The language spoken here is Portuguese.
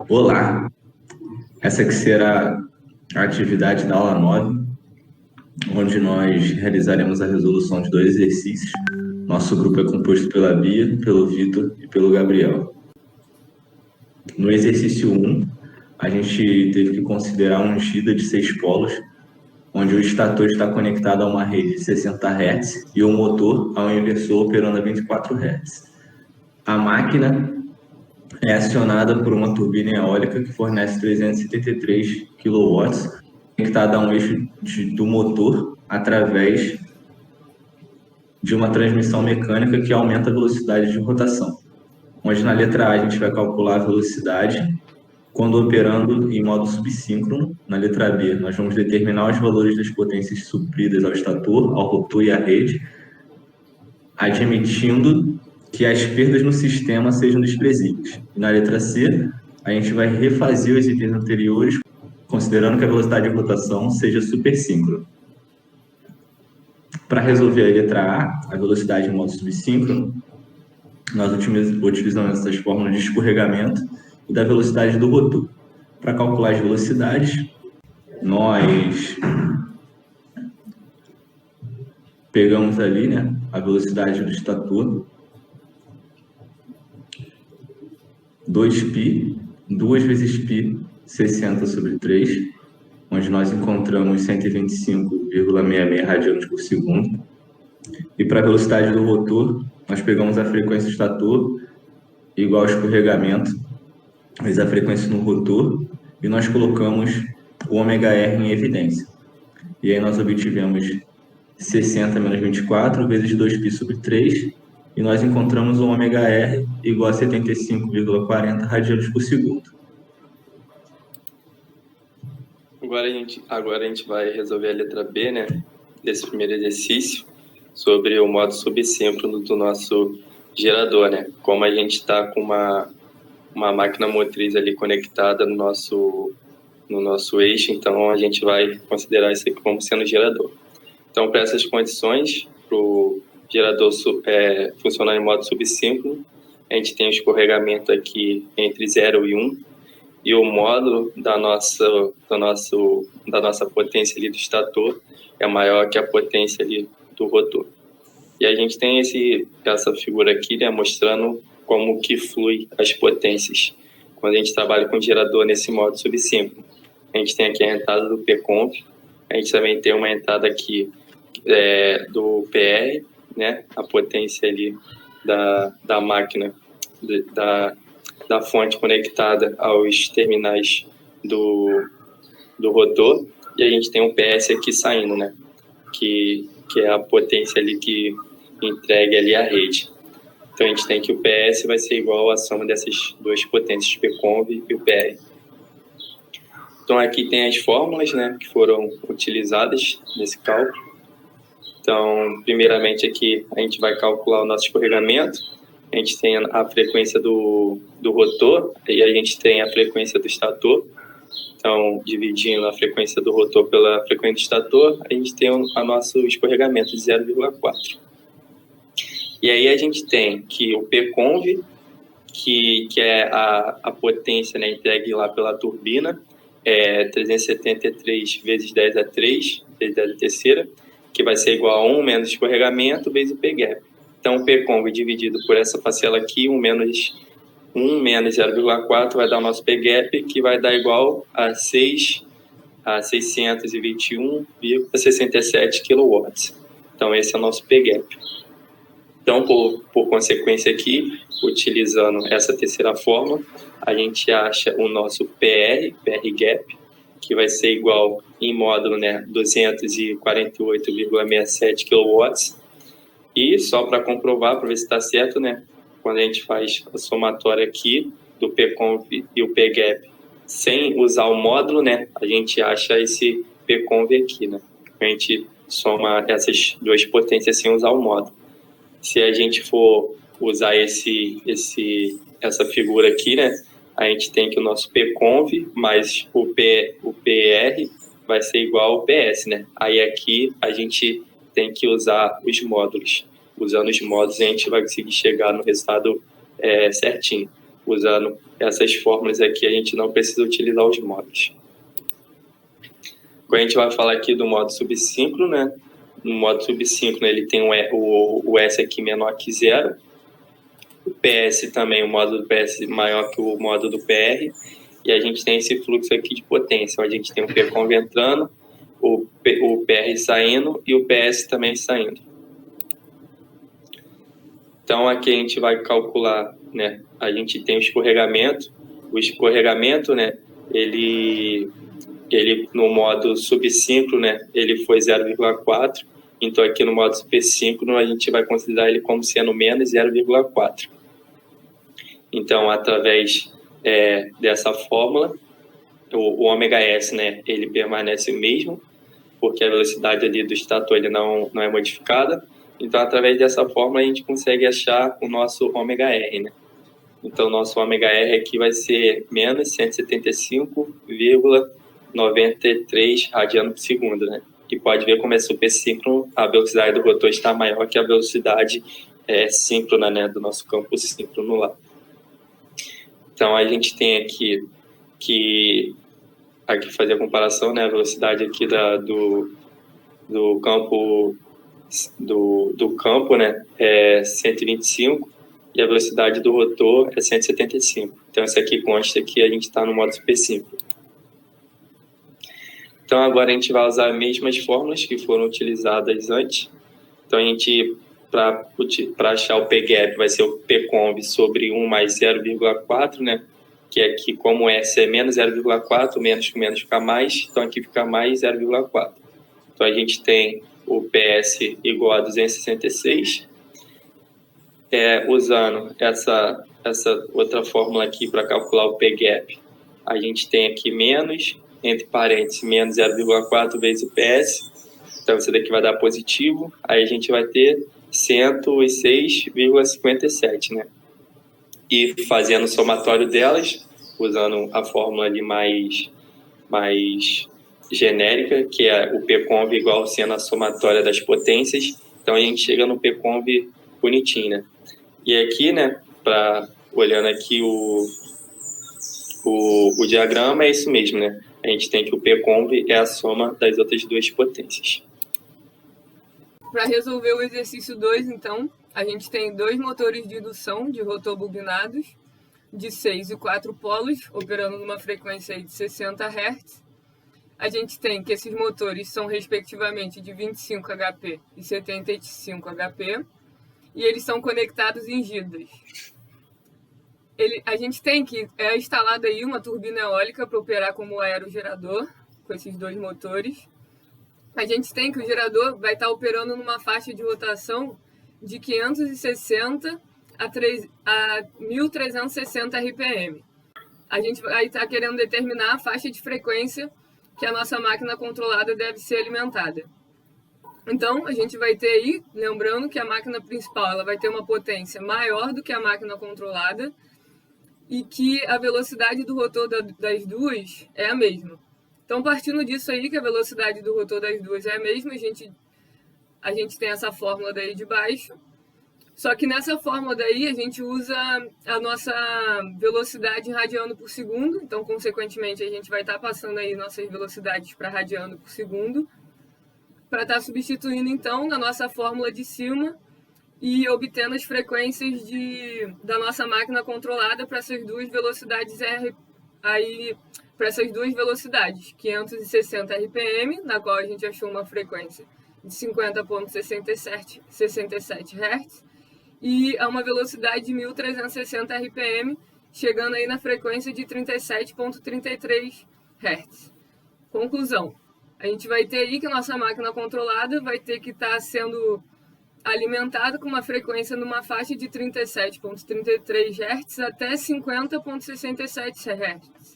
Olá, essa que será a atividade da aula 9, onde nós realizaremos a resolução de 2 exercícios. Nosso grupo é composto pela Bia, pelo Vitor e pelo Gabriel. No exercício 1, a gente teve que considerar um GIDA de 6 polos, onde o estator está conectado a uma rede de 60 Hz e o motor a um inversor operando a 24 Hz. A máquina é acionada por uma turbina eólica que fornece 373 kW, conectada a um eixo do motor através de uma transmissão mecânica que aumenta a velocidade de rotação. Onde na letra A a gente vai calcular a velocidade quando operando em modo subsíncrono. Na letra B nós vamos determinar os valores das potências supridas ao estator, ao rotor e à rede, admitindo que as perdas no sistema sejam desprezíveis. E na letra C, a gente vai refazer os itens anteriores, considerando que a velocidade de rotação seja supersíncrona. Para resolver a letra A velocidade em modo subsíncrono, nós utilizamos essas fórmulas de escorregamento e da velocidade do rotor. Para calcular as velocidades, nós pegamos ali, a velocidade do estator, 2π, 2 vezes π, 60 sobre 3, onde nós encontramos 125,66 radianos por segundo. E para a velocidade do rotor, nós pegamos a frequência do estator igual ao escorregamento, vezes a frequência no rotor, e nós colocamos o ômega-r em evidência. E aí nós obtivemos 60 menos 24 vezes 2π sobre 3, e nós encontramos o ômega-r igual a 75,40 radianos por segundo. Agora a gente vai resolver a letra B, desse primeiro exercício, sobre o modo subsíncrono do nosso gerador, Como a gente está com uma máquina motriz ali conectada no nosso eixo, então a gente vai considerar isso aqui como sendo gerador. Então, para essas condições, para o gerador funcionar em modo subsíncrono, a gente tem o escorregamento aqui entre 0 e 1, e o módulo da nossa potência ali do estator é maior que a potência ali do rotor. E a gente tem essa figura aqui, mostrando como que flui as potências quando a gente trabalha com gerador nesse modo subsíncrono. A gente tem aqui a entrada do PConv, a gente também tem uma entrada aqui do PR, a potência ali da máquina, da fonte conectada aos terminais do rotor, e a gente tem um PS aqui saindo, que é a potência ali que entregue ali a rede. Então a gente tem que o PS vai ser igual à soma dessas duas potências, o PConv e o PR. Então aqui tem as fórmulas, que foram utilizadas nesse cálculo. Então, primeiramente aqui a gente vai calcular o nosso escorregamento. A gente tem a frequência do rotor e a gente tem a frequência do estator. Então, dividindo a frequência do rotor pela frequência do estator, a gente tem o nosso escorregamento de 0,4. E aí a gente tem que o PConv, que é a potência entregue lá pela turbina, é 373 vezes 10 a 3, vezes 10 a terceira, que vai ser igual a 1 menos escorregamento vezes o Pgap. Então, o Pconv dividido por essa parcela aqui, 1 menos 0,4, vai dar o nosso Pgap, que vai dar igual a 621,67 kW. Então, esse é o nosso Pgap. Então, por consequência aqui, utilizando essa terceira fórmula, a gente acha o nosso PR-gap, que vai ser igual em módulo 248,67 kW. E só para comprovar, para ver se está certo, quando a gente faz a somatória aqui do PConv e o Pgap sem usar o módulo, a gente acha esse PConv aqui, A gente soma essas duas potências sem usar o módulo. Se a gente for usar essa figura aqui, a gente tem que o nosso PConv mais o PR vai ser igual ao PS, Aí aqui a gente tem que usar os módulos. Usando os módulos a gente vai conseguir chegar no resultado certinho. usando essas fórmulas aqui, a gente não precisa utilizar os modos. Agora a gente vai falar aqui do modo subsíncrono, né? No modo subsíncrono ele tem o S aqui menor que zero, o PS também, o modo do PS maior que o modo do PR, e a gente tem esse fluxo aqui de potência, onde a gente tem o PConv entrando, o PR saindo e o PS também saindo. Então aqui a gente vai calcular, né? A gente tem o escorregamento, né? Ele no modo subsíncrono, né? Ele foi 0,4, então aqui no modo supersíncrono a gente vai considerar ele como sendo menos 0,4. Então, através dessa fórmula, o ômega S, né, ele permanece o mesmo, porque a velocidade ali do estator ele não é modificada. Então, através dessa fórmula, a gente consegue achar o nosso ômega R, né? Então, o nosso ômega R aqui vai ser menos 175,93 radiano por segundo, né? E pode ver como é supersíncrono, a velocidade do rotor está maior que a velocidade síncrona, né, do nosso campo síncrono lá. Então, a gente tem aqui fazer a comparação, né, a velocidade aqui do campo né, é 125 e a velocidade do rotor é 175. Então, isso aqui consta que a gente está no modo supersíncrono. Então, agora a gente vai usar as mesmas fórmulas que foram utilizadas antes. Então, a gente, para achar o Pgap, vai ser o Pconv sobre 1 mais 0,4, né? Que aqui, como S é menos 0,4, menos com menos fica mais, então aqui fica mais 0,4. Então, a gente tem o PS igual a 266. Usando essa outra fórmula aqui para calcular o Pgap, a gente tem aqui menos, entre parênteses, menos 0,4 vezes o PS. Então, isso daqui vai dar positivo. Aí a gente vai ter 106,57, né? E fazendo o somatório delas, usando a fórmula ali mais genérica, que é o Pconv igual sendo a somatória das potências. Então, a gente chega no Pconv bonitinho, né? E aqui, né, olhando aqui o diagrama, é isso mesmo, né? A gente tem que o Pconv é a soma das outras duas potências. Para resolver o exercício 2, então, a gente tem dois motores de indução de rotor bobinados de 6 e 4 polos, operando numa frequência de 60 Hz. A gente tem que esses motores são respectivamente de 25 HP e 75 HP, e eles são conectados em gigas. A gente tem que instalada aí uma turbina eólica para operar como aerogerador com esses dois motores. A gente tem que o gerador vai estar operando numa faixa de rotação de 560 a 1.360 RPM. A gente vai estar querendo determinar a faixa de frequência que a nossa máquina controlada deve ser alimentada. Então, a gente vai ter aí, lembrando que a máquina principal ela vai ter uma potência maior do que a máquina controlada e que a velocidade do rotor das duas é a mesma. Então, partindo disso aí, que a velocidade do rotor das duas é a mesma, a gente tem essa fórmula daí de baixo. Só que nessa fórmula daí, a gente usa a nossa velocidade em radiano por segundo. Então, consequentemente, a gente vai estar passando aí nossas velocidades para radiano por segundo, para estar substituindo, então, na nossa fórmula de cima e obtendo as frequências da nossa máquina controlada para essas duas velocidades para essas duas velocidades, 560 RPM, na qual a gente achou uma frequência de 50,67 Hz, e a uma velocidade de 1.360 RPM, chegando aí na frequência de 37,33 Hz. Conclusão, a gente vai ter aí que a nossa máquina controlada vai ter que estar sendo alimentada com uma frequência numa faixa de 37,33 Hz até 50,67 Hz.